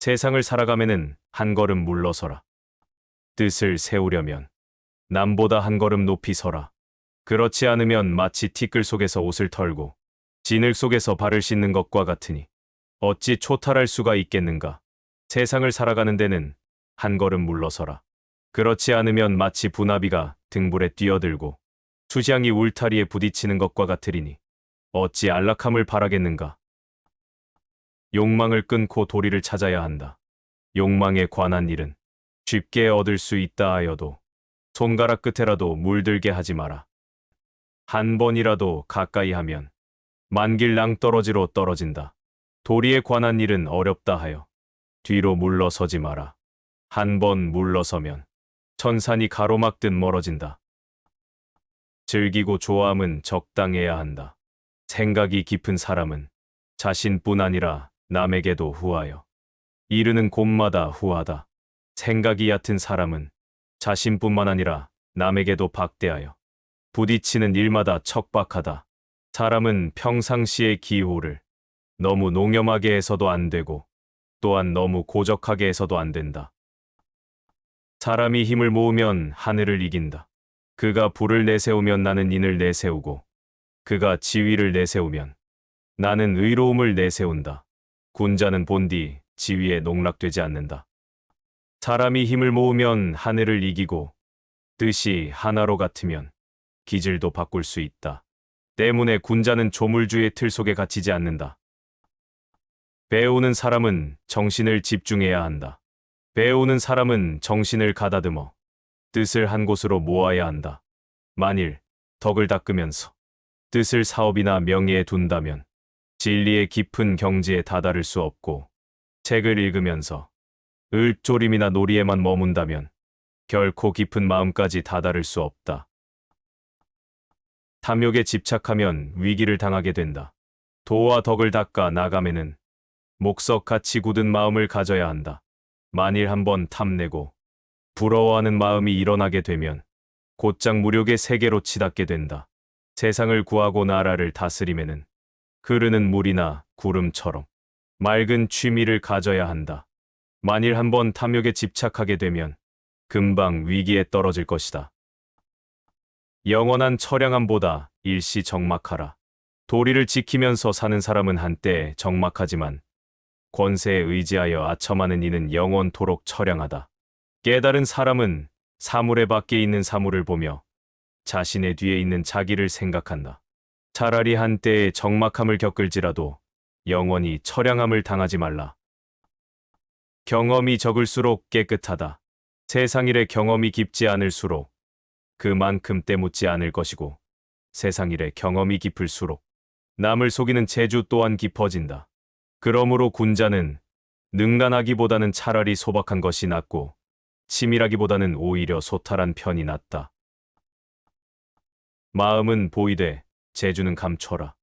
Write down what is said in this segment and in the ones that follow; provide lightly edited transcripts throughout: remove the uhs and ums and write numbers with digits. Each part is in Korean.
세상을 살아가면은 한 걸음 물러서라. 뜻을 세우려면 남보다 한 걸음 높이 서라. 그렇지 않으면 마치 티끌 속에서 옷을 털고 진흙 속에서 발을 씻는 것과 같으니 어찌 초탈할 수가 있겠는가. 세상을 살아가는 데는 한 걸음 물러서라. 그렇지 않으면 마치 부나비가 등불에 뛰어들고 수시양이 울타리에 부딪히는 것과 같으리니 어찌 안락함을 바라겠는가. 욕망을 끊고 도리를 찾아야 한다. 욕망에 관한 일은 쉽게 얻을 수 있다 하여도 손가락 끝에라도 물들게 하지 마라. 한 번이라도 가까이 하면 만길 낭떠러지로 떨어진다. 도리에 관한 일은 어렵다 하여 뒤로 물러서지 마라. 한 번 물러서면 천산이 가로막듯 멀어진다. 즐기고 좋아함은 적당해야 한다. 생각이 깊은 사람은 자신뿐 아니라 남에게도 후하여 이르는 곳마다 후하다. 생각이 얕은 사람은 자신뿐만 아니라 남에게도 박대하여 부딪히는 일마다 척박하다. 사람은 평상시의 기호를 너무 농염하게 해서도 안 되고 또한 너무 고적하게 해서도 안 된다. 사람이 힘을 모으면 하늘을 이긴다. 그가 불을 내세우면 나는 인을 내세우고 그가 지위를 내세우면 나는 의로움을 내세운다. 군자는 본디 지위에 농락되지 않는다. 사람이 힘을 모으면 하늘을 이기고 뜻이 하나로 같으면 기질도 바꿀 수 있다. 때문에 군자는 조물주의 틀 속에 갇히지 않는다. 배우는 사람은 정신을 집중해야 한다. 배우는 사람은 정신을 가다듬어 뜻을 한 곳으로 모아야 한다. 만일 덕을 닦으면서 뜻을 사업이나 명예에 둔다면 진리의 깊은 경지에 다다를 수 없고 책을 읽으면서 을조림이나 놀이에만 머문다면 결코 깊은 마음까지 다다를 수 없다. 탐욕에 집착하면 위기를 당하게 된다. 도와 덕을 닦아 나가면은 목석같이 굳은 마음을 가져야 한다. 만일 한번 탐내고 부러워하는 마음이 일어나게 되면 곧장 무력의 세계로 치닫게 된다. 세상을 구하고 나라를 다스리면은 흐르는 물이나 구름처럼 맑은 취미를 가져야 한다. 만일 한번 탐욕에 집착하게 되면 금방 위기에 떨어질 것이다. 영원한 처량함보다 일시 적막하라. 도리를 지키면서 사는 사람은 한때 적막하지만 권세에 의지하여 아첨하는 이는 영원토록 처량하다. 깨달은 사람은 사물의 밖에 있는 사물을 보며 자신의 뒤에 있는 자기를 생각한다. 차라리 한때의 적막함을 겪을지라도 영원히 처량함을 당하지 말라. 경험이 적을수록 깨끗하다. 세상일의 경험이 깊지 않을수록 그만큼 때묻지 않을 것이고 세상일의 경험이 깊을수록 남을 속이는 재주 또한 깊어진다. 그러므로 군자는 능란하기보다는 차라리 소박한 것이 낫고 치밀하기보다는 오히려 소탈한 편이 낫다. 마음은 보이되 재주는 감춰라.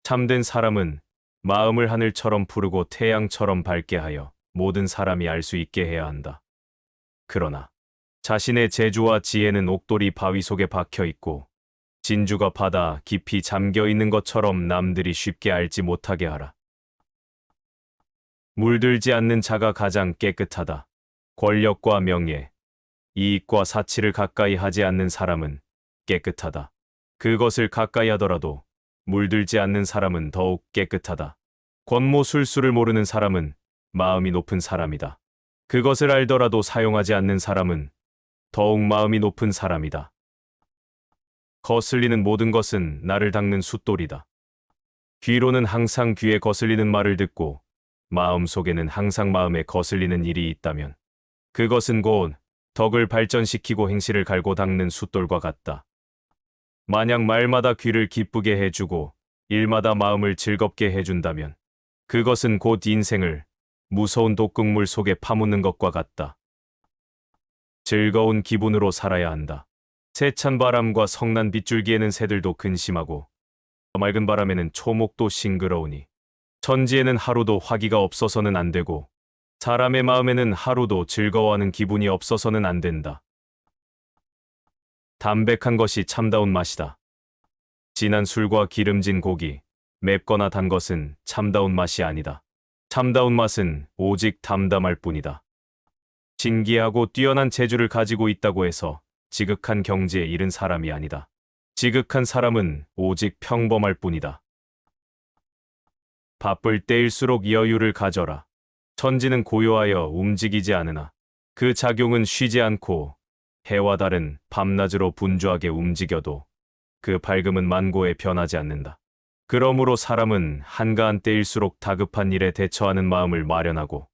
참된 사람은 마음을 하늘처럼 푸르고 태양처럼 밝게 하여 모든 사람이 알 수 있게 해야 한다. 그러나 자신의 재주와 지혜는 옥돌이 바위 속에 박혀 있고 진주가 바다 깊이 잠겨 있는 것처럼 남들이 쉽게 알지 못하게 하라. 물들지 않는 자가 가장 깨끗하다. 권력과 명예, 이익과 사치를 가까이 하지 않는 사람은 깨끗하다. 그것을 가까이 하더라도 물들지 않는 사람은 더욱 깨끗하다. 권모술수를 모르는 사람은 마음이 높은 사람이다. 그것을 알더라도 사용하지 않는 사람은 더욱 마음이 높은 사람이다. 거슬리는 모든 것은 나를 닦는 숫돌이다. 귀로는 항상 귀에 거슬리는 말을 듣고 마음속에는 항상 마음에 거슬리는 일이 있다면 그것은 곧 덕을 발전시키고 행실을 갈고 닦는 숫돌과 같다. 만약 말마다 귀를 기쁘게 해주고 일마다 마음을 즐겁게 해준다면 그것은 곧 인생을 무서운 독극물 속에 파묻는 것과 같다. 즐거운 기분으로 살아야 한다. 세찬 바람과 성난 빗줄기에는 새들도 근심하고 맑은 바람에는 초목도 싱그러우니 천지에는 하루도 화기가 없어서는 안 되고 사람의 마음에는 하루도 즐거워하는 기분이 없어서는 안 된다. 담백한 것이 참다운 맛이다. 진한 술과 기름진 고기, 맵거나 단 것은 참다운 맛이 아니다. 참다운 맛은 오직 담담할 뿐이다. 신기하고 뛰어난 재주를 가지고 있다고 해서 지극한 경지에 이른 사람이 아니다. 지극한 사람은 오직 평범할 뿐이다. 바쁠 때일수록 여유를 가져라. 천지는 고요하여 움직이지 않으나 그 작용은 쉬지 않고 해와 달은 밤낮으로 분주하게 움직여도 그 밝음은 만고에 변하지 않는다. 그러므로 사람은 한가한 때일수록 다급한 일에 대처하는 마음을 마련하고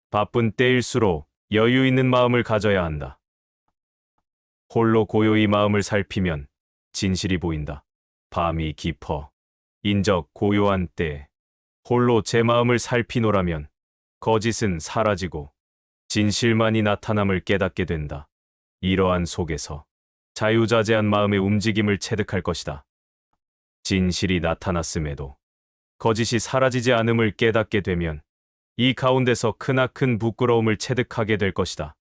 바쁜 때일수록 여유 있는 마음을 가져야 한다. 홀로 고요히 마음을 살피면 진실이 보인다. 밤이 깊어 인적 고요한 때 홀로 제 마음을 살피노라면 거짓은 사라지고 진실만이 나타남을 깨닫게 된다. 이러한 속에서 자유자재한 마음의 움직임을 체득할 것이다. 진실이 나타났음에도 거짓이 사라지지 않음을 깨닫게 되면 이 가운데서 크나큰 부끄러움을 체득하게 될 것이다.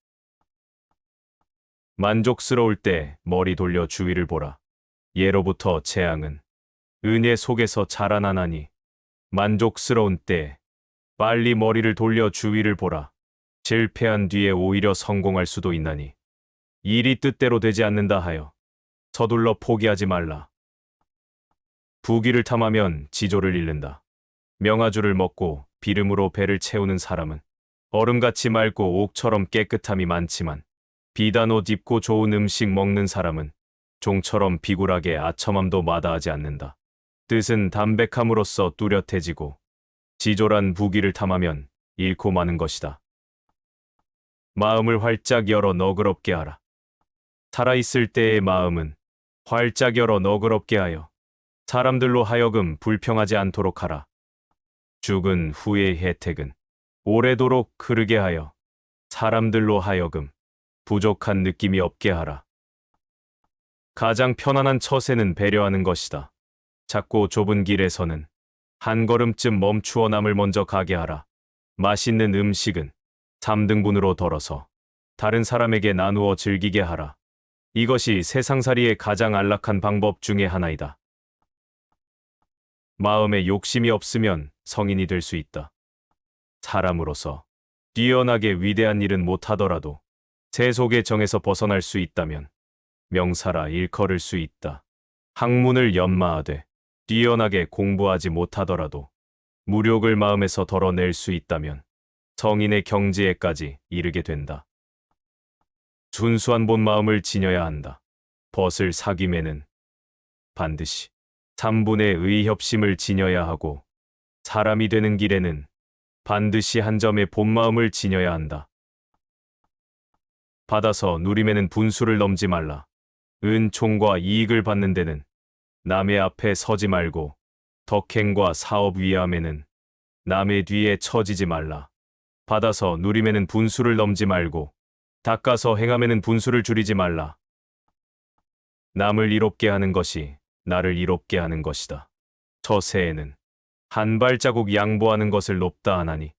만족스러울 때 머리 돌려 주위를 보라. 예로부터 재앙은 은혜 속에서 자라나나니 만족스러운 때 빨리 머리를 돌려 주위를 보라. 실패한 뒤에 오히려 성공할 수도 있나니 일이 뜻대로 되지 않는다 하여 서둘러 포기하지 말라. 부귀를 탐하면 지조를 잃는다. 명아주를 먹고 비름으로 배를 채우는 사람은 얼음같이 맑고 옥처럼 깨끗함이 많지만 비단 옷 입고 좋은 음식 먹는 사람은 종처럼 비굴하게 아첨함도 마다하지 않는다. 뜻은 담백함으로써 뚜렷해지고 지조란 부귀를 탐하면 잃고 마는 것이다. 마음을 활짝 열어 너그럽게 하라. 살아있을 때의 마음은 활짝 열어 너그럽게 하여 사람들로 하여금 불평하지 않도록 하라. 죽은 후의 혜택은 오래도록 흐르게 하여 사람들로 하여금 부족한 느낌이 없게 하라. 가장 편안한 처세는 배려하는 것이다. 작고 좁은 길에서는 한 걸음쯤 멈추어 남을 먼저 가게 하라. 맛있는 음식은 3등분으로 덜어서 다른 사람에게 나누어 즐기게 하라. 이것이 세상살이의 가장 안락한 방법 중에 하나이다. 마음에 욕심이 없으면 성인이 될 수 있다. 사람으로서 뛰어나게 위대한 일은 못하더라도 세속의 정에서 벗어날 수 있다면 명사라 일컬을 수 있다. 학문을 연마하되 뛰어나게 공부하지 못하더라도 무력을 마음에서 덜어낼 수 있다면 성인의 경지에까지 이르게 된다. 순수한 본 마음을 지녀야 한다. 벗을 사귐에는 반드시 3분의 의협심을 지녀야 하고 사람이 되는 길에는 반드시 한 점의 본 마음을 지녀야 한다. 받아서 누림에는 분수를 넘지 말라. 은총과 이익을 받는 데는 남의 앞에 서지 말고 덕행과 사업 위함에는 남의 뒤에 처지지 말라. 받아서 누림에는 분수를 넘지 말고 닦아서 행함에는 분수를 줄이지 말라. 남을 이롭게 하는 것이 나를 이롭게 하는 것이다. 처세에는 한 발자국 양보하는 것을 높다 하나니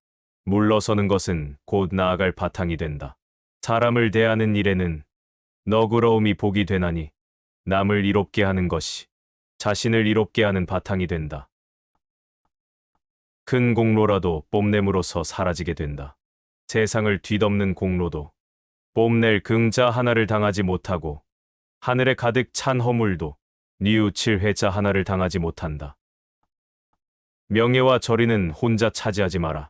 물러서는 것은 곧 나아갈 바탕이 된다. 사람을 대하는 일에는 너그러움이 복이 되나니 남을 이롭게 하는 것이 자신을 이롭게 하는 바탕이 된다. 큰 공로라도 뽐냄으로써 사라지게 된다. 세상을 뒤덮는 공로도 뽐낼 긍자 하나를 당하지 못하고 하늘에 가득 찬 허물도 뉘우칠 회자 하나를 당하지 못한다. 명예와 저리는 혼자 차지하지 마라.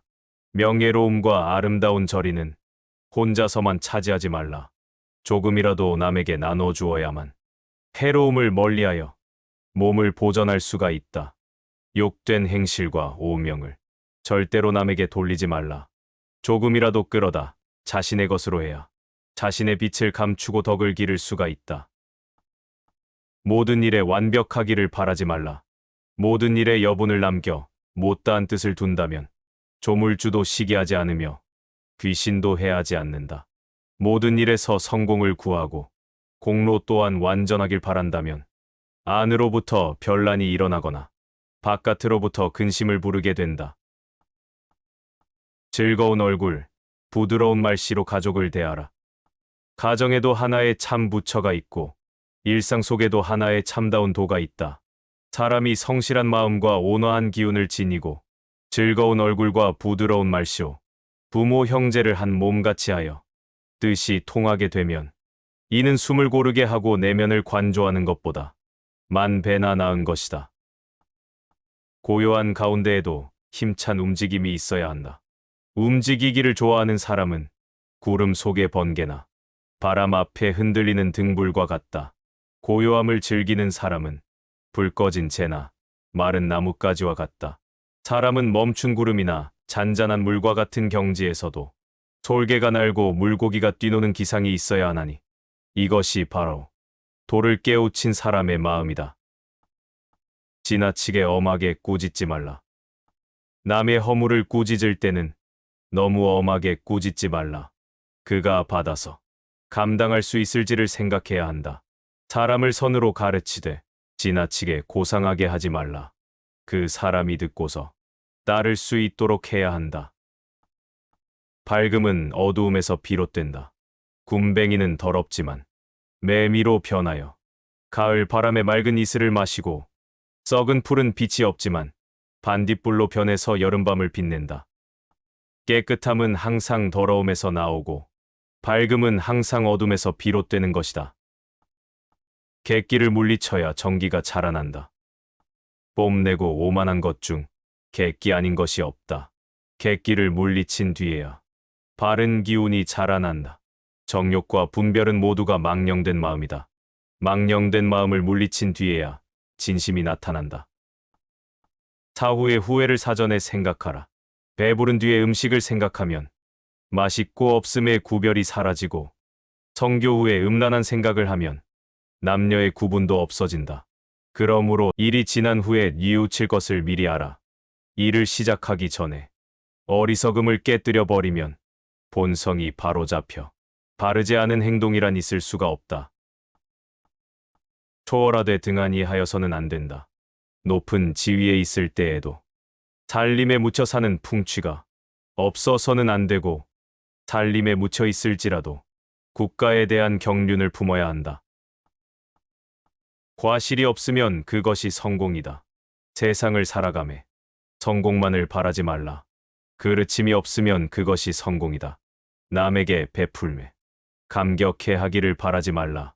명예로움과 아름다운 저리는 혼자서만 차지하지 말라. 조금이라도 남에게 나눠주어야만 해로움을 멀리하여 몸을 보전할 수가 있다. 욕된 행실과 오명을 절대로 남에게 돌리지 말라. 조금이라도 끌어다 자신의 것으로 해야 자신의 빛을 감추고 덕을 기를 수가 있다. 모든 일에 완벽하기를 바라지 말라. 모든 일에 여분을 남겨 못다한 뜻을 둔다면 조물주도 시기하지 않으며 귀신도 해하지 않는다. 모든 일에서 성공을 구하고 공로 또한 완전하길 바란다면 안으로부터 변란이 일어나거나 바깥으로부터 근심을 부르게 된다. 즐거운 얼굴, 부드러운 말씨로 가족을 대하라. 가정에도 하나의 참 부처가 있고 일상 속에도 하나의 참다운 도가 있다. 사람이 성실한 마음과 온화한 기운을 지니고 즐거운 얼굴과 부드러운 말쇼, 부모 형제를 한 몸같이 하여 뜻이 통하게 되면 이는 숨을 고르게 하고 내면을 관조하는 것보다 만 배나 나은 것이다. 고요한 가운데에도 힘찬 움직임이 있어야 한다. 움직이기를 좋아하는 사람은 구름 속의 번개나 바람 앞에 흔들리는 등불과 같다. 고요함을 즐기는 사람은 불 꺼진 재나 마른 나뭇가지와 같다. 사람은 멈춘 구름이나 잔잔한 물과 같은 경지에서도 솔개가 날고 물고기가 뛰노는 기상이 있어야 하나니 이것이 바로 돌을 깨우친 사람의 마음이다. 지나치게 엄하게 꾸짖지 말라. 남의 허물을 꾸짖을 때는 너무 엄하게 꾸짖지 말라. 그가 받아서 감당할 수 있을지를 생각해야 한다. 사람을 선으로 가르치되 지나치게 고상하게 하지 말라. 그 사람이 듣고서 따를 수 있도록 해야 한다. 밝음은 어두움에서 비롯된다. 굼벵이는 더럽지만 매미로 변하여 가을 바람에 맑은 이슬을 마시고 썩은 풀은 빛이 없지만 반딧불로 변해서 여름밤을 빛낸다. 깨끗함은 항상 더러움에서 나오고 밝음은 항상 어둠에서 비롯되는 것이다. 객기를 물리쳐야 정기가 자라난다. 뽐내고 오만한 것 중 객기 아닌 것이 없다. 객기를 물리친 뒤에야 바른 기운이 자라난다. 정욕과 분별은 모두가 망령된 마음이다. 망령된 마음을 물리친 뒤에야 진심이 나타난다. 사후의 후회를 사전에 생각하라. 배부른 뒤에 음식을 생각하면 맛있고 없음의 구별이 사라지고 성교 후에 음란한 생각을 하면 남녀의 구분도 없어진다. 그러므로 일이 지난 후에 뉘우칠 것을 미리 알아. 일을 시작하기 전에 어리석음을 깨뜨려 버리면 본성이 바로잡혀 바르지 않은 행동이란 있을 수가 없다. 초월하되 등한히 하여서는 안 된다. 높은 지위에 있을 때에도 살림에 묻혀 사는 풍취가 없어서는 안 되고 살림에 묻혀 있을지라도 국가에 대한 경륜을 품어야 한다. 과실이 없으면 그것이 성공이다. 세상을 살아가매 성공만을 바라지 말라. 그르침이 없으면 그것이 성공이다. 남에게 베풀매 감격해 하기를 바라지 말라.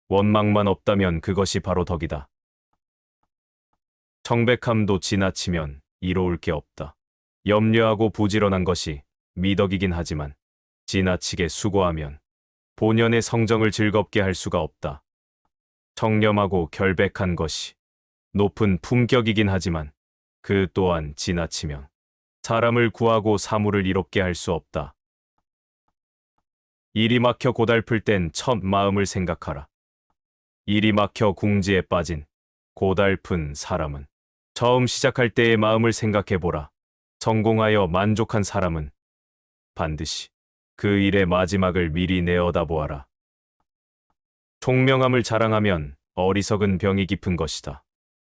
원망만 없다면 그것이 바로 덕이다. 청백함도 지나치면 이로울 게 없다. 염려하고 부지런한 것이 미덕이긴 하지만 지나치게 수고하면 본연의 성정을 즐겁게 할 수가 없다. 청렴하고 결백한 것이 높은 품격이긴 하지만 그 또한 지나치면 사람을 구하고 사물을 이롭게 할 수 없다. 일이 막혀 고달플 땐 첫 마음을 생각하라. 일이 막혀 궁지에 빠진 고달픈 사람은 처음 시작할 때의 마음을 생각해보라. 성공하여 만족한 사람은 반드시 그 일의 마지막을 미리 내어다보아라. 총명함을 자랑하면 어리석은 병이 깊은 것이다.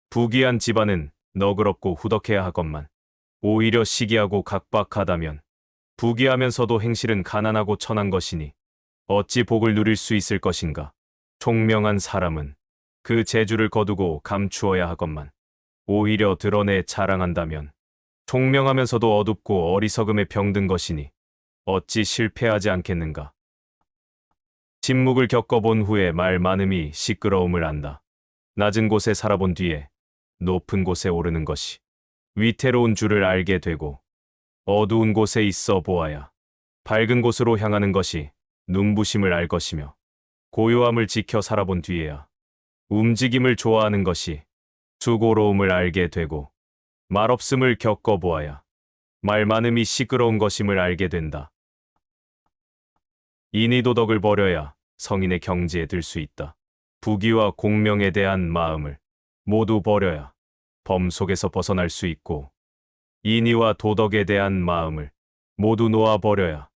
부귀한 집안은 너그럽고 후덕해야 하건만 오히려 시기하고 각박하다면 부귀하면서도 행실은 가난하고 천한 것이니 어찌 복을 누릴 수 있을 것인가. 총명한 사람은 그 재주를 거두고 감추어야 하건만 오히려 드러내 자랑한다면 총명하면서도 어둡고 어리석음에 병든 것이니 어찌 실패하지 않겠는가. 침묵을 겪어본 후에 말 많음이 시끄러움을 안다. 낮은 곳에 살아본 뒤에 높은 곳에 오르는 것이 위태로운 줄을 알게 되고 어두운 곳에 있어 보아야 밝은 곳으로 향하는 것이 눈부심을 알 것이며 고요함을 지켜 살아본 뒤에야 움직임을 좋아하는 것이 수고로움을 알게 되고 말없음을 겪어보아야 말 많음이 시끄러운 것임을 알게 된다. 인의도덕을 버려야 성인의 경지에 들 수 있다. 부귀와 공명에 대한 마음을 모두 버려야 범 속에서 벗어날 수 있고 인의와 도덕에 대한 마음을 모두 놓아버려야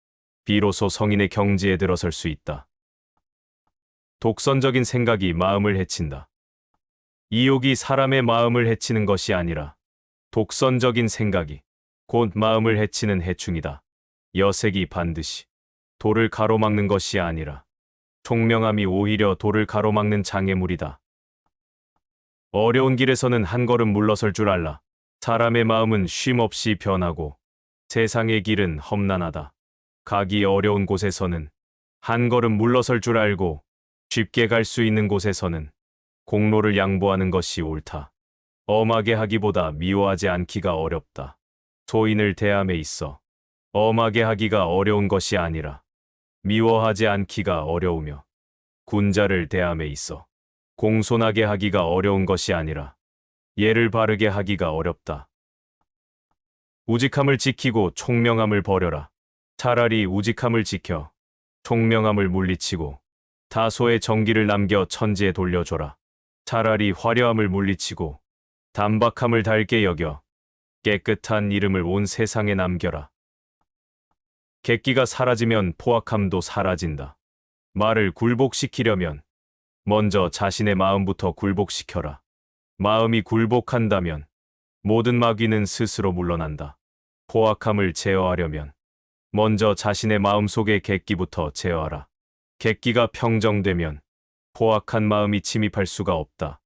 비로소 성인의 경지에 들어설 수 있다. 독선적인 생각이 마음을 해친다. 이욕이 사람의 마음을 해치는 것이 아니라 독선적인 생각이 곧 마음을 해치는 해충이다. 여색이 반드시 도를 가로막는 것이 아니라 총명함이 오히려 도를 가로막는 장애물이다. 어려운 길에서는 한 걸음 물러설 줄 알라. 사람의 마음은 쉼없이 변하고 세상의 길은 험난하다. 가기 어려운 곳에서는 한 걸음 물러설 줄 알고 쉽게 갈 수 있는 곳에서는 공로를 양보하는 것이 옳다. 엄하게 하기보다 미워하지 않기가 어렵다. 소인을 대함에 있어 엄하게 하기가 어려운 것이 아니라 미워하지 않기가 어려우며 군자를 대함에 있어 공손하게 하기가 어려운 것이 아니라 예를 바르게 하기가 어렵다. 우직함을 지키고 총명함을 버려라. 차라리 우직함을 지켜 총명함을 물리치고 다소의 정기를 남겨 천지에 돌려줘라. 차라리 화려함을 물리치고 단박함을 달게 여겨 깨끗한 이름을 온 세상에 남겨라. 객기가 사라지면 포악함도 사라진다. 말을 굴복시키려면 먼저 자신의 마음부터 굴복시켜라. 마음이 굴복한다면 모든 마귀는 스스로 물러난다. 포악함을 제어하려면 먼저 자신의 마음속의 객기부터 제어하라. 객기가 평정되면 포악한 마음이 침입할 수가 없다.